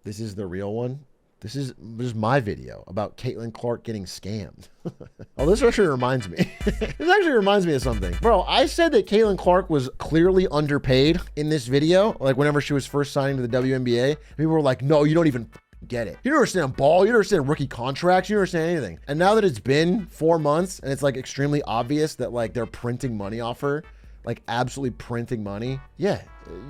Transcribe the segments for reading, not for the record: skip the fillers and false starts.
This is the real one. This is my video about Caitlin Clark getting scammed. Oh, this actually reminds me. This actually reminds me of something. Bro, I said that Caitlin Clark was clearly underpaid in this video. Like whenever she was first signing to the WNBA, people were like, no, you don't even get it. You don't understand ball. You don't understand rookie contracts. You don't understand anything. And now that it's been 4 months and it's like extremely obvious that like they're printing money off her, like absolutely printing money. Yeah,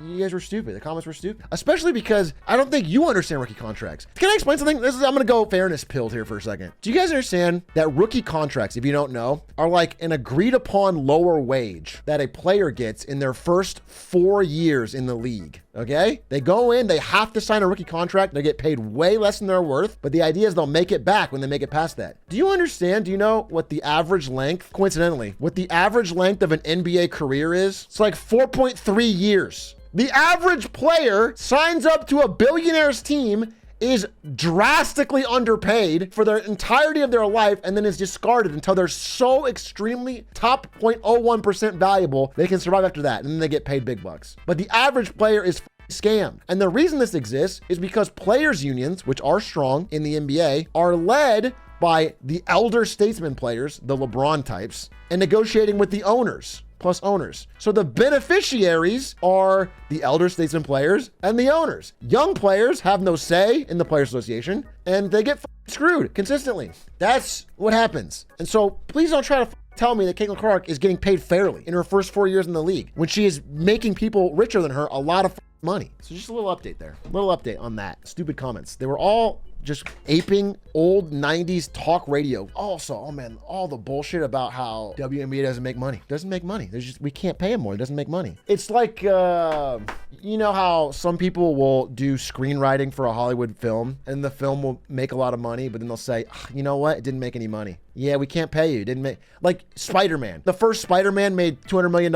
you guys were stupid. The comments were stupid, especially because I don't think you understand rookie contracts. Can I explain something? I'm going to go fairness pilled here for a second. Do you guys understand that rookie contracts, if you don't know, are like an agreed upon lower wage that a player gets in their first 4 years in the league? Okay. They go in, they have to sign a rookie contract. They get paid way less than they're worth, but the idea is they'll make it back when they make it past that. Do you understand? Do you know what the average length, coincidentally, what the average length of an NBA career is? It's like 4.3 years. The average player signs up to a billionaire's team, is drastically underpaid for their entirety of their life, and then is discarded until they're so extremely top 0.01% valuable they can survive after that, and then they get paid big bucks. But the average player is scam. And the reason this exists is because players' unions, which are strong in the NBA, are led by the elder statesman players, the LeBron types, and negotiating with the owners. Plus owners. So the beneficiaries are the elder statesman players and the owners. Young players have no say in the Players Association and they get screwed consistently. That's what happens. And so please don't try to tell me that Caitlin Clark is getting paid fairly in her first 4 years in the league when she is making people richer than her a lot of money. So just a little update there. A little update on that. Stupid comments. They were all just aping old 90s talk radio. Also, oh man, all the bullshit about how WNBA doesn't make money. Doesn't make money. There's just, we can't pay him more. It doesn't make money. It's like, you know how some people will do screenwriting for a Hollywood film and the film will make a lot of money, but then they'll say, you know what? It didn't make any money. Yeah, we can't pay you. It didn't make, like Spider-Man. The first Spider-Man made $200 million,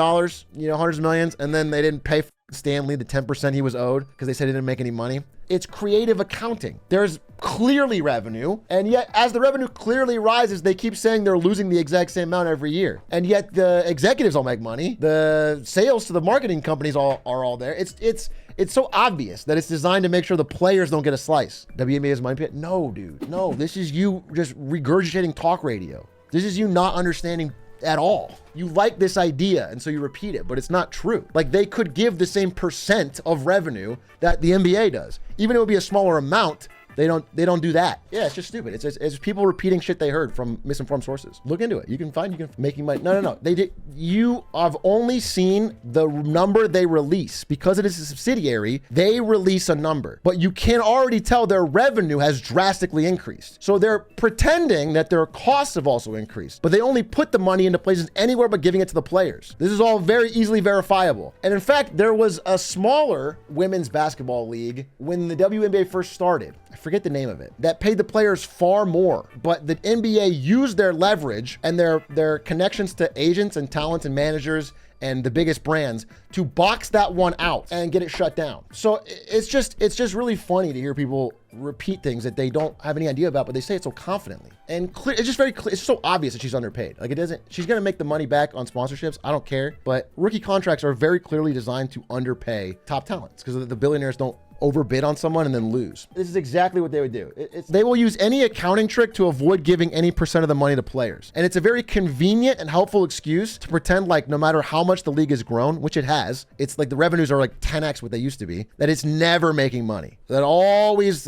you know, hundreds of millions, and then they didn't pay Stan Lee the 10% he was owed because they said he didn't make any money. It's creative accounting. There's clearly revenue, and yet as the revenue clearly rises, they keep saying they're losing the exact same amount every year. And yet the executives all make money. The sales to the marketing companies are all there. It's so obvious that it's designed to make sure the players don't get a slice. WNBA is money pit? No, dude. No, this is you just regurgitating talk radio. This is you not understanding at all. You like this idea, and so you repeat it, but it's not true. Like they could give the same percent of revenue that the NBA does. Even if it would be a smaller amount, they don't do that. Yeah, it's just stupid. It's people repeating shit they heard from misinformed sources. Look into it. You can making money. No. They did. You have only seen the number they release because it is a subsidiary. They release a number, but you can already tell their revenue has drastically increased. So they're pretending that their costs have also increased, but they only put the money into places anywhere but giving it to the players. This is all very easily verifiable. And in fact, there was a smaller women's basketball league when the WNBA first started. I forget the name of it, that paid the players far more, but the NBA used their leverage and their connections to agents and talents and managers and the biggest brands to box that one out and get it shut down. So it's just really funny to hear people repeat things that they don't have any idea about, but they say it so confidently. And clear, it's just very clear. It's so obvious that she's underpaid. Like she's gonna make the money back on sponsorships. I don't care, but rookie contracts are very clearly designed to underpay top talents because the billionaires don't overbid on someone and then lose. This is exactly what they would do. They will use any accounting trick to avoid giving any percent of the money to players. And it's a very convenient and helpful excuse to pretend like no matter how much the league has grown, which it has, it's like the revenues are like 10x what they used to be, that it's never making money. That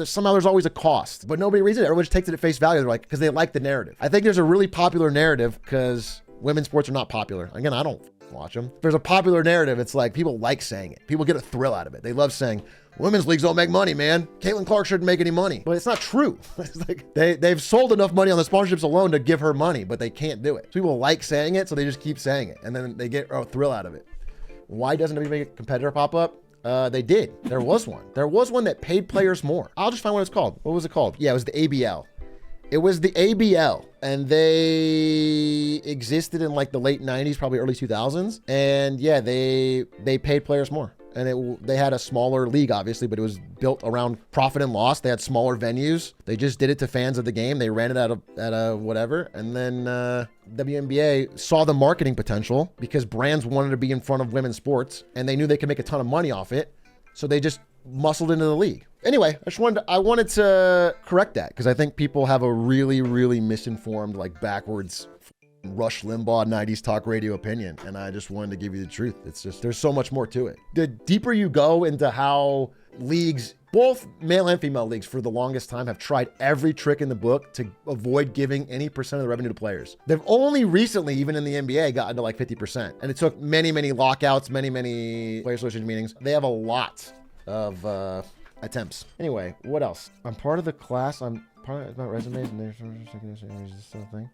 somehow there's always a cost, but nobody reads it. Everyone just takes it at face value. They're like, because they like the narrative. I think there's a really popular narrative because women's sports are not popular. Again, I don't watch them. If there's a popular narrative, it's like people like saying it. People get a thrill out of it. They love saying, women's leagues don't make money, man. Caitlin Clark shouldn't make any money. But it's not true. It's like they've sold enough money on the sponsorships alone to give her money, but they can't do it. So people like saying it, so they just keep saying it. And then they get a thrill out of it. Why doesn't everybody make a competitor pop up? They did. There was one. There was one that paid players more. I'll just find what it's called. What was it called? Yeah, it was the ABL. It was the ABL, and they existed in like the late 90s, probably early 2000s. And yeah, they paid players more. And they had a smaller league, obviously, but it was built around profit and loss. They had smaller venues. They just did it to fans of the game. They ran it at a whatever. And then WNBA saw the marketing potential because brands wanted to be in front of women's sports, and they knew they could make a ton of money off it. So they just muscled into the league. Anyway, I wanted to correct that because I think people have a really, really misinformed, like backwards Rush Limbaugh 90s talk radio opinion. And I just wanted to give you the truth. It's just, there's so much more to it. The deeper you go into how leagues, both male and female leagues for the longest time, have tried every trick in the book to avoid giving any percent of the revenue to players. They've only recently, even in the NBA, gotten to like 50%. And it took many, many lockouts, many, many player association meetings. They have a lot of attempts. Anyway, what else? I'm part of the class. I'm part of my resumes and there's this thing.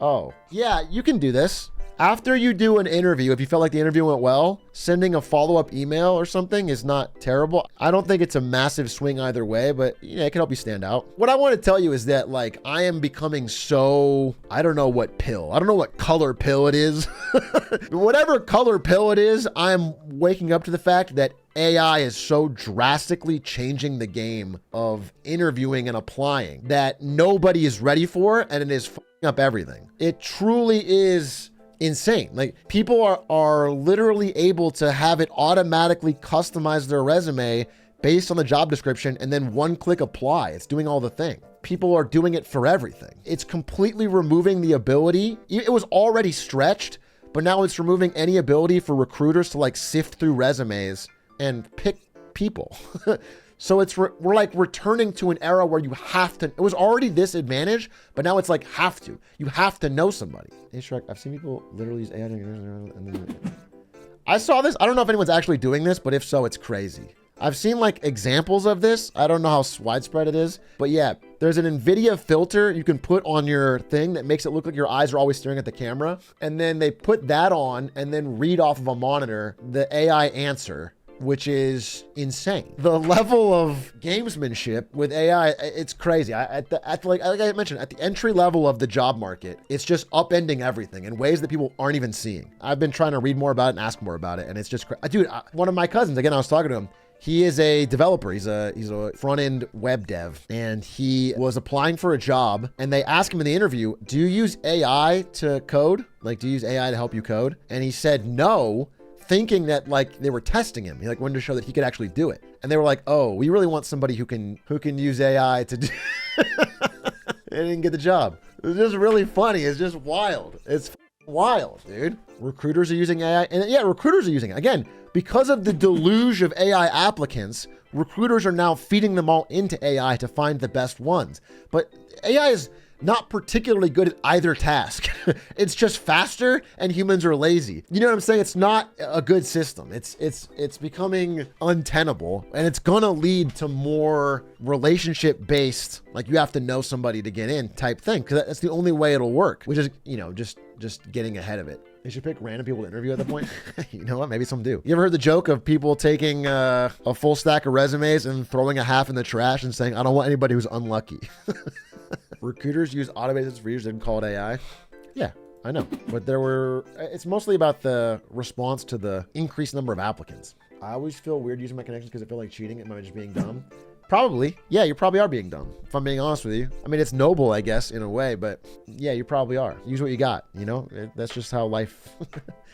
Oh, yeah, you can do this. After you do an interview, if you felt like the interview went well, sending a follow-up email or something is not terrible. I don't think it's a massive swing either way, but yeah, it can help you stand out. What I want to tell you is that, like, I am becoming so, I don't know what pill. I don't know what color pill it is. Whatever color pill it is, I'm waking up to the fact that AI is so drastically changing the game of interviewing and applying that nobody is ready for, and it is fucking up everything. It truly is insane. Like, people are literally able to have it automatically customize their resume based on the job description and then one click apply. It's doing all the thing. People are doing it for everything. It's completely removing the ability. It was already stretched, but now it's removing any ability for recruiters to like sift through resumes and pick people. So we're like returning to an era where you have to, it was already this advantage, but now it's like you have to know somebody. Hey Shrek, I've seen people literally use AI. I saw this. I don't know if anyone's actually doing this, but if so, it's crazy. I've seen like examples of this. I don't know how widespread it is, but yeah, there's an NVIDIA filter you can put on your thing that makes it look like your eyes are always staring at the camera. And then they put that on and then read off of a monitor the AI answer, which is insane. The level of gamesmanship with AI, it's crazy. Like I mentioned, at the entry level of the job market, it's just upending everything in ways that people aren't even seeing. I've been trying to read more about it and ask more about it, and it's just dude, one of my cousins, again, I was talking to him. He is a developer. He's a front-end web dev, and he was applying for a job, and they asked him in the interview, do you use AI to code? Like, do you use AI to help you code? And he said no, thinking that like they were testing him. He like wanted to show that he could actually do it. And they were like, oh, we really want somebody who can use AI to do. They didn't get the job. It's just really funny. It's just wild. It's wild, dude. Recruiters are using AI, and yeah, recruiters are using it. Again, because of the deluge of AI applicants, recruiters are now feeding them all into AI to find the best ones. But AI is not particularly good at either task. It's just faster and humans are lazy. You know what I'm saying? It's not a good system. It's becoming untenable, and it's gonna lead to more relationship based, like you have to know somebody to get in type thing, because that's the only way it'll work, which is, you know, just getting ahead of it. They should pick random people to interview at that point. You know what? Maybe some do. You ever heard the joke of people taking a full stack of resumes and throwing a half in the trash and saying, I don't want anybody who's unlucky? Recruiters use automated for years, didn't call it AI. Yeah, I know. But it's mostly about the response to the increased number of applicants. I always feel weird using my connections because I feel like cheating. Am I just being dumb? Probably. Yeah, you probably are being dumb, if I'm being honest with you. I mean, it's noble, I guess, in a way, but yeah, you probably are. Use what you got, you know? That's just how life...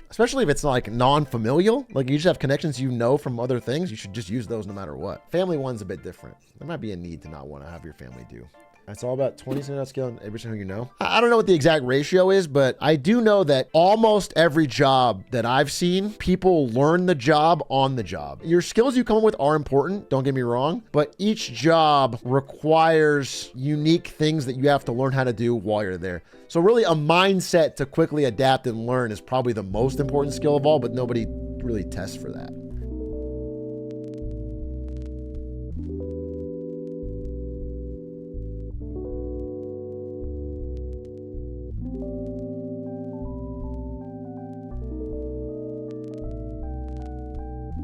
Especially if it's like non-familial, like you just have connections you know from other things, you should just use those no matter what. Family one's a bit different. There might be a need to not want to have your family do. It's all about 20% out scale and every single you know. I don't know what the exact ratio is, but I do know that almost every job that I've seen, people learn the job on the job. Your skills you come up with are important, don't get me wrong, but each job requires unique things that you have to learn how to do while you're there. So really a mindset to quickly adapt and learn is probably the most important skill of all, but nobody really tests for that.